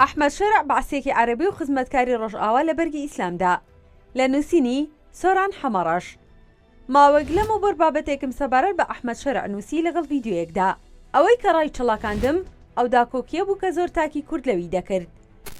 ئەحمەد شەرع بەعسێکی عەرەبی و خزمەتکاری ڕۆژئاوا لە بەرگی ئیسلامدا لە نووسینی سۆران حەمەڕەش. ماوەیەک لەمەوبەر بابەتێکم سەبارەت بە ئەحمەد شەرع نووسی لەگەڵ ڤیدیۆیەکدا. ئەوەی کە ڕای چڵاکاندم ئەو داکۆکیە بوو کە زۆر تاکی کورد لەوی دەکرد.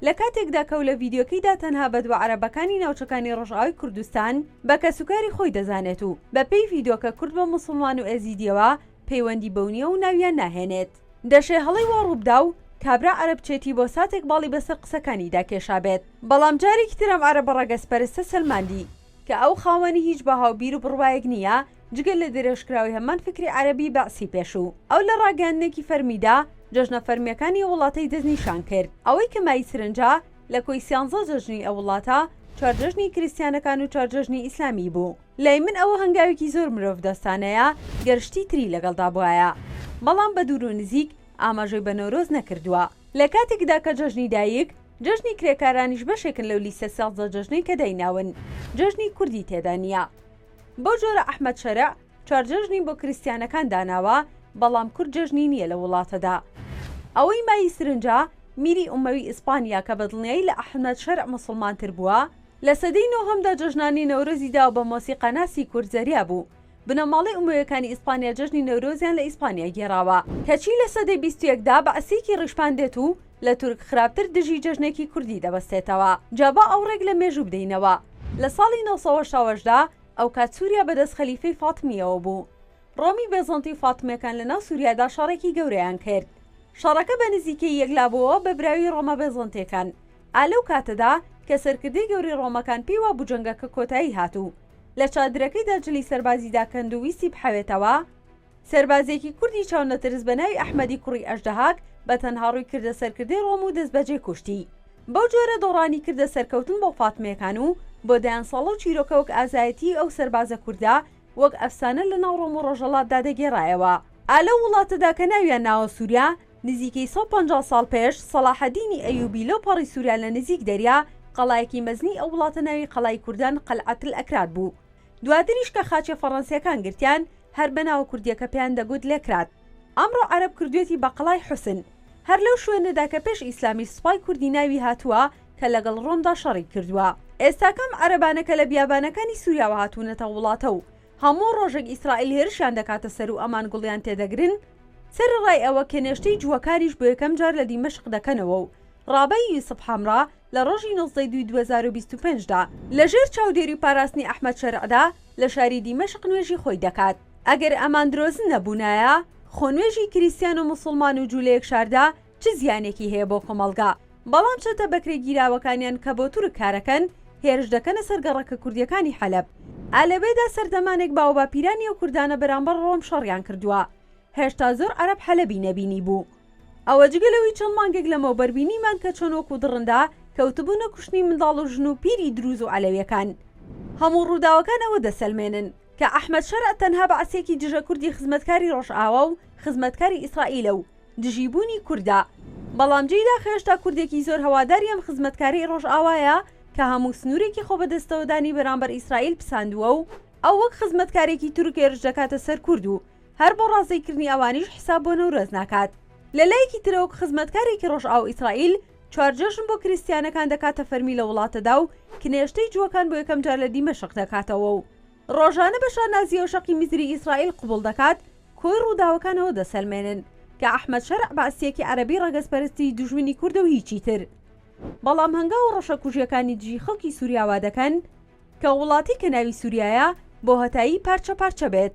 لە کاتێکدا کە لە ڤیدیۆکەیدا تەنها بەدوە عەرەبەکانی ناوچەکانی ڕۆژئاوای کوردستان بە کەسوکاری خۆی دەزانێت و بە پێی ڤیدیۆکە کورد بە موسڵمان و ئەزیدیەوە پەیوەندی بەونیە و ناویان ناهێنێت. دەشێ هەڵەی وا ڕووبدا و کابرا عەرەبچێتی بۆ ساتێک باڵی بەسەر قسەکانیدا کێشا بێت. بەڵام جارێکی ترم عەرەبە ڕەگەزپەرستە سەلماندی کە ئەو خاوەنی هیچ بەهاوبیر و بڕوایەک نییە جگەل لە درێژکراوی هەمان فکری عەرەبی بەعسی پێشوو. ئەو لە ڕاگەیاندنێکی فەرمیدا جەژنە فەرمیەکانی وڵاتەی دەستنیشان کرد. ئەوەی کە مای سرنجە لە کۆی 13 جەژنی ئەو وڵاتە 4 جەژنی کریستیانەکان و 4 جەژنی ئیسلامی بوو. لای من ئەوە هەنگاوێکی زۆر مرۆڤ دەستانەیە گەرشتی تری لەگەڵدا بووایە، بەڵام بە دوور و نزیک ئاماژەی بە نۆرۆز نەکردووە. لە کاتێکدا کە جەژنی دایک جەژنی کرێکارانیش بەشێکن لەو لیستە 13 جەژنەی کە دەیناون، جەژنی کوردی تێدا نییە. بۆ جۆرە ئەحمەد شەرع 4 جەژنی بۆ کریستیانەکان داناوە، بەڵام کورد جەژنی نییە لە وڵاتەدا. ئەوەی مای سرنجە میری ئومەوی ئیسپانیا کە بەدڵنیایی لە ئەحمەد شەرع موسڵمانتر بووە، لە سەدەی نۆهەمدا جەژنانی نەورۆزیدا و بە مۆسیقەناسی کورد زەریا بوو. بنەماڵی ئومەویەکانی ئیسپانیا جەژنی نەورۆزیان لە ئیسپانیا گێڕاوە، کەچی لە سەدەی 21دا بەعسێکی ڕیشپان دێت و لە تورک خراپتر دژی جەژنێکی کوردی دەبەستێتەوە. جابا ئەو ڕێک لە مێژوو بدەینەوە. لە ساڵی 1960دا ئەو کات سووریا بەدەست خەلیفەی فاتمیەوە بوو. ڕۆمی بێزەنتی فاتمیەکان لەناو سووریادا شەڕێکی گەورەیان کرد. شەڕەکە بە نزیکەی یەکلابەوە بە براوی ڕۆمە بێزەنتیەکان. ئالەو کاتەدا کە سەرکردەی گەوری ڕۆمەکان پێی وا بوو جەنگەکە کۆتایی هاتوو، لە چادرەکەیدا جلی سەربازیدا کەند و ویستی بحەوێتەوە، سەربازێکی کوردی چاونەترس بە ناوی ئەحمەدی کوڕی ئەژدەهاک بە تەنها ڕووی کردە سەرکردەی ڕۆم و دەستبەجێ کوشتی. بەو جۆرە دۆڕانی کردە سەرکەوتن بۆ فاتمیەکان و بۆ دایانساڵە و چیرۆکە وەک ئازایەتی ئەو سەربازە کووردا وەک ئەفسانە لە ناو ڕۆم و ڕۆژەڵاتدا دەگێڕایەوە. ئالە وڵاتەدا کە ناویان ناوە سووریا، نزیکەی 150 ساڵ پێش سەلاحەدینی ئەیوبی لەو پەڕی سووریا لە نزیک دەریا قەڵایەکی مەزنی ئەو وڵاتە ناوی قەڵای کوردان قەلعەتل ئەکراد بوو. دواتریش کە خاچە فەڕەنسیەکان گرتیان هەر بەناوە کوردیەکە پێیان دەگوت لێکرات. ئەمڕۆ عەرەب کردوێتی بە قەڵای حوسن، هەر لەو شوێنەدا کە پێش ئیسلامی سوپای کوردی ناوی هاتووە کە لەگەڵ ڕۆمدا شەڕی کردووە. ئێستاکەم عەرەبانەکە لە بیابانەکانی سووریاوە هاتوونەتە وڵاتە و هەموو ڕۆژێک ئیسرائیل هێرشیان دەکاتە سەر و ئەمان گوڵیان تێدەگرن. سەرڕای ئەوە کێنێشتەی جووەکاریش بۆ یەکەم جار لە دیمەشق دەکەنەوە و ڕابەی یوسف حەمرا لە ڕۆژی 19/2/2025دا لەژێر چاودێری و پاراستنی ئەحمەد شەرعدا لە شاری دیمەشق نوێژی خۆی دەکات. ئەگەر ئەمان درۆزن نەبوونایە، خۆنوێژی کریستیان و موسڵمان و جوولەیەک شاردا چ زیانێکی هەیە بۆ کۆمەڵگا؟ بەڵام چەتە بەکرێ گیراوەکانیان کە بۆ تورک کارەکەن هێرش دەکەنە سەرگەڕەکە کوردیەکانی حەلەب. ئالەبێدا سەردەمانێک باوەباپیرانی و کوردانە بەرامبەر ڕۆم شەڕیان کردووە. هێشتا زۆر عەرەب حەلەبی نەبینی بوو. ئەوە جگەلەوەی چەند مانگێک لەمەوە بەربینیمان کە چۆن وەکو دڕندا کەوتبوونە کوشتنی منداڵ و ژن و پیری دروز و عەلەویەکان. هەموو ڕووداوەکان ئەوە دەسەلمێنن کە ئەحمەد شەرع تەنها بەعسێکی دژە کوردی خزمەتکاری ڕۆژئاوا و خزمەتکاری ئیسرائیلە و دژیبوونی کووردا. بەڵام جێیدا خێشتا کوردێکی زۆر هەواداری ئەم خزمەتکاری ڕۆژئاوایە کە هەموو سنوورێکی خۆ بەدەستەوەدانی بەرامبەر ئیسرائیل پساندووە و ئەو وەک خزمەتکارێکی تورک هێرش دەکاتە سەر کورد و هەر بۆ ڕازەیکردنی ئەوانیش حساب بۆ نەورۆز ناکات. لە لایەکی ترەوە خزمەتکارێکی ڕۆژئاوا و ئیسرائیل 4 جەژن بۆ کریستیانەکان دەکاتە فەرمی لە وڵاتەدا و کنێشتەی جووەکان بۆ یەکەم جار لە دیمەشق دەکاتەوە و ڕۆژانە بە شانازیە و شەقی میزری ئیسرائیل قبوڵ دەکات. کۆی ڕووداوەکانەوە دەسەلمێنن کە ئەحمەد شەرع بەعسیەکی عەرەبی ڕەگەزپەرستی دوژمنی کوردە و هیچی تر. بەڵام هەنگاو ڕەشەکوژیەکانی دژی خەڵکی سووریا وا دەکەن کە وڵاتی کە ناوی سووریایە بۆ هەتایی پارچە پارچە بێت.